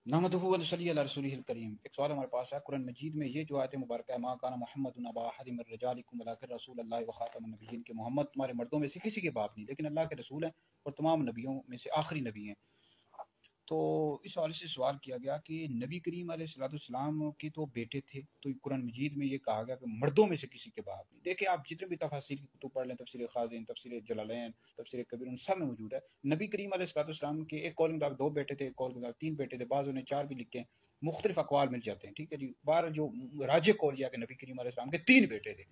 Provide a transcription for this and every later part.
نحمدہ و نصلی علی رسولہ الکریم۔ ایک سوال ہمارے پاس ہے، قرآن مجید میں یہ جو آیت مبارکہ ہے ما کان محمد ابا احد من رجالکم ولکن رسول اللہ وخاتم النبیین، کہ محمد تمہارے مردوں میں سے کسی کے باپ نہیں لیکن اللہ کے رسول ہیں اور تمام نبیوں میں سے آخری نبی ہیں۔ تو اس حوالے سے سوال کیا گیا کہ نبی کریم علیہ الصلوۃ والسلام کے تو بیٹے تھے، تو قرآن مجید میں یہ کہا گیا کہ مردوں میں سے کسی کے باپ نہیں۔ دیکھیں آپ جتنے بھی تفاسیر کی کتب پڑھ لیں، تفسیر خازن، تفسیر جلالین، تفسیر کبیر، ان سب میں موجود ہے نبی کریم علیہ الصلوۃ والسلام کے ایک قول کے مطابق 2 بیٹے تھے، ایک قول کے مطابق 3 بیٹے تھے، بعضوں نے 4 بھی لکھے ہیں، مختلف اقوال مل جاتے ہیں، ٹھیک ہے جی۔ بار جو راجح قول یہ کہ نبی کریم علیہ السلام کے 3 بیٹے تھے،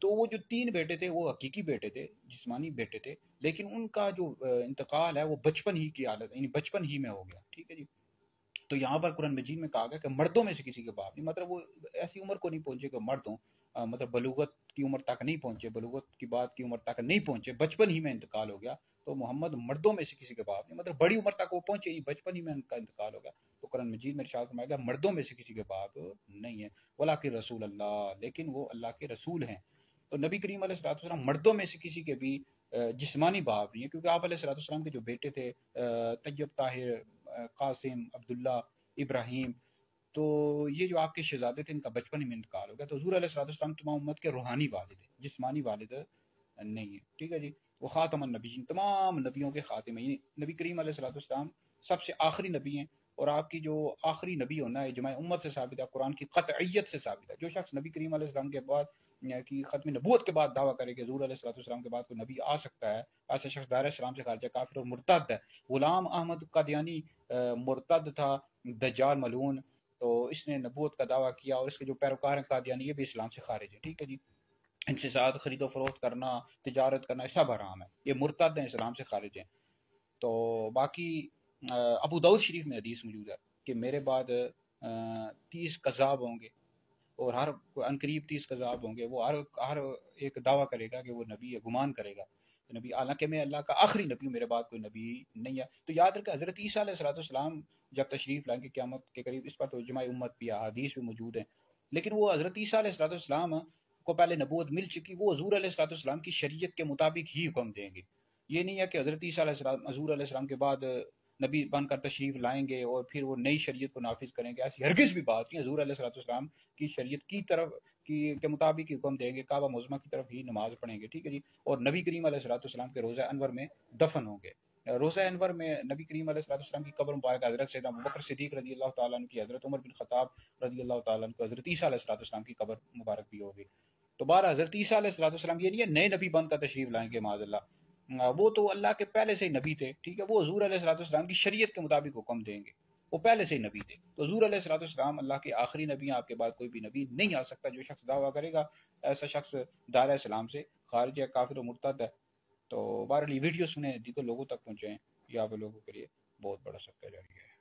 تو وہ جو 3 بیٹے تھے وہ حقیقی بیٹے تھے، جسمانی بیٹے تھے، لیکن ان کا جو انتقال ہے وہ بچپن ہی کی حالت، یعنی بچپن ہی میں ہو گیا، ٹھیک ہے جی۔ تو یہاں پر قرآن مجید میں کہا گیا کہ مردوں میں سے کسی کے باپ نہیں، مطلب وہ ایسی عمر کو نہیں پہنچے کہ مرد ہوں، مطلب بلوغت کی عمر تک نہیں پہنچے، بلوغت کی بعد کی عمر تک نہیں پہنچے، بچپن ہی میں انتقال ہو گیا، تو محمد مردوں میں سے کسی کے باپ نہیں، مطلب بڑی عمر تک وہ پہنچے ہی، بچپن ہی میں ان کا انتقال ہو گیا۔ تو قرآن مجید میں ارشاد فرمایا گیا مردوں میں سے کسی کے باپ نہیں ہے، ولاکن رسول اللہ، لیکن وہ اللہ کے رسول ہیں۔ تو نبی کریم علیہ الصلوۃ والسلام مردوں میں سے کسی کے بھی جسمانی باپ نہیں ہے، کیونکہ آپ علیہ الصلوۃ والسلام کے جو بیٹے تھے طیب، طاہر، قاسم، عبداللہ، ابراہیم، تو یہ جو آپ کے شہزادے تھے ان کا بچپن ہی میں انتقال ہو گیا۔ تو حضور علیہ الصلوۃ والسلام تمام امت کے روحانی والد ہیں، جسمانی والد نہیں ہے، ٹھیک ہے جی۔ وہ خاتم النبیین، تمام نبیوں کے خاتم ہیں، نبی کریم علیہ الصلوۃ والسلام سب سے آخری نبی ہیں، اور آپ کی جو آخری نبی ہونا ہے اجماع امت سے ثابت ہے، قرآن کی قطعیت سے ثابت ہے۔ جو شخص نبی کریم علیہ السلام کے بعد کی ختم نبوت کے بعد دعویٰ کرے کہ حضور علیہ الصلوۃ والسلام کے بعد کوئی نبی آ سکتا ہے، ایسا شخص دائرہ اسلام سے خارج ہے، کافر اور مرتد ہے۔ غلام احمد قادیانی مرتد تھا، دجال ملعون، تو اس نے نبوت کا دعویٰ کیا، اور اس کے جو پیروکار ہیں قادیانی، یہ بھی اسلام سے خارج ہے، ٹھیک ہے جی۔ ان سے ساتھ خرید و فروخت کرنا، تجارت کرنا، سب حرام ہے، یہ مرتد ہیں، اسلام سے خارج ہیں۔ تو باقی ابو داؤد شریف میں حدیث موجود ہے کہ میرے بعد 30 کذاب ہوں گے، اور ہر عنقریب 30 کذاب ہوں گے، وہ ہر ایک دعویٰ کرے گا کہ وہ نبی ہے، گمان کرے گا کہ نبی، حالانکہ میں اللہ کا آخری نبی ہوں، میرے بعد کوئی نبی نہیں ہے۔ تو یاد رکھیں حضرت عیسیٰ علیہ السلام جب تشریف لائیں گے قیامت کے قریب، اس پر تو اجماع امت بھی احادیث بھی موجود ہیں، لیکن وہ حضرت عیسیٰ علیہ السلام کو پہلے نبوت مل چکی، وہ حضور علیہ السلام کی شریعت کے مطابق ہی حکم دیں گے۔ یہ نہیں ہے کہ حضرت عیسیٰ علیہ السلام حضور علیہ السلام کے بعد نبی بن کر تشریف لائیں گے اور پھر وہ نئی شریعت کو نافذ کریں گے، ایسی ہرگز بھی بات نہیں۔ حضور علیہ السلام کی شریعت کی طرف کے مطابق ہی حکم دیں گے، کعبہ معظمہ کی طرف ہی نماز پڑھیں گے، ٹھیک ہے جی۔ اور نبی کریم علیہ السلام کے روضہ انور میں دفن ہوں گے۔ روضہ انور میں نبی کریم علیہ السلام کی قبر مبارک حضرت سیدنا ابوبکر صدیق رضی اللہ تعالیٰ عنہ کی، حضرت عمر بن خطاب رضی اللہ تعالیٰ عنہ کو، حضرت عیسیٰ علیہ السلام کی قبر مبارک بھی ہوگی۔ تو بارہ حضرت عیسیٰ علیہ السلام یہ نہیں ہے نئے نبی بن کر تشریف لائیں گے معاذ اللہ، وہ تو اللہ کے پہلے سے ہی نبی تھے، ٹھیک ہے، وہ حضور علیہ السلام کی شریعت کے مطابق حکم دیں گے، وہ پہلے سے ہی نبی تھے۔ تو حضور علیہ السلام اللہ کے آخری نبی ہیں، آپ کے بعد کوئی بھی نبی نہیں آ سکتا۔ جو شخص دعویٰ کرے گا ایسا شخص دائرہ اسلام سے خارج ہے، کافر و مرتد ہے۔ تو بہرحال یہ ویڈیو سنیں، دیگر لوگوں تک پہنچائیں، یہ آپ لوگوں کے لیے بہت بڑا صدقہ جاری ہے۔